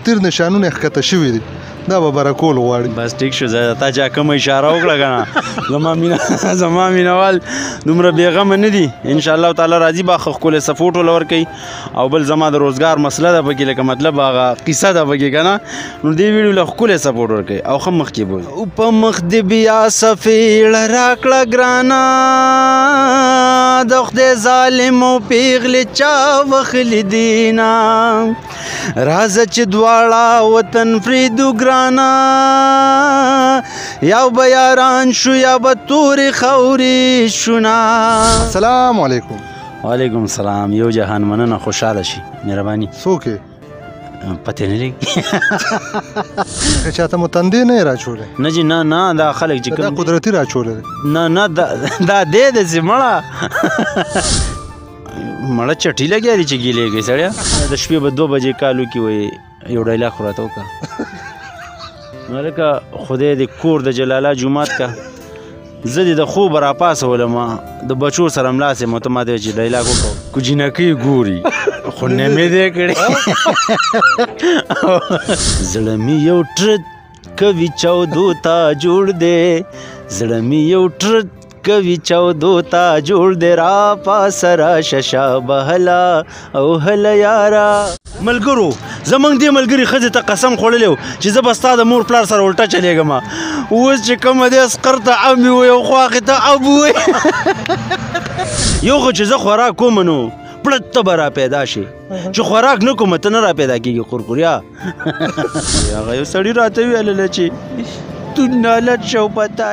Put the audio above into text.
تیر نشانونه ښکته شوي دي دا به برکول غواړي. بس ټیک شو تا چا کومه اشاره وکړه که نه زما مینهوال دومره بېغمه نه دي انشاءالله تعالی راځي به ښه ښکلی سپورټ ول ورکوي او بل زما د روزګار مسله ده پکې لکه مطلب هغه قصه ده پکې که نه نو دې ویډیو له ښکلی سپورټ ورکوي او ښه مخکې بولي. په مخ دې بیا سفیړه راکړه ګرانه د خدای ظالمو پیغلې چا وخلي دینه راځه چې دواړه وطن فریدو ګرانه یا به یاران شو یا به تورې خاورې شونه. السلام علیکم. وعلیکم السلام. یو جهان مننه خوشحاله شي مهرباني. څوک یې پته نه لګي چاته مو تندې نه یې راچولی؟ نه جي نه دا خلک چې دا قدرتي راچولی دی؟ نه دا دی داسې مړه مړه چټي لګیا دي چې ګیلې کوي سړیا. د شپې به 2 بجې کالو کې وایي یو ډایلاګ خو راته وکړه هلکه خدای دې کور د جلاله جومات کا زه دې د خوب راپاڅولم د بچو سره ملاس یم ته ما ته چې ډایلاګ وکړو کو جینکۍ ګوري خو نمې دې کړې زړه مې یو ټرت کوي چاودو ته جوړ دی زړه مې یو ټرت کوي چاودو ته جوړ دی را پاسه راشه شا بهله او هله یاره. ملګرو زمونږ دې ملګري ښځې ته قسم خوړلی و چې زه به ستا د مور پلار سره الټه چلېږم اوس چې کومه دی اسقر ته ام ووایي او خواښې ته اب ووایي یو خو چې زه خوراک کوم نو پړت ته به را پیدا شي چې خوراک نه کوم ته نه را پیدا کېږي قرقریا. هغه یو سړي راته ویلله چې تو نالت شو پتا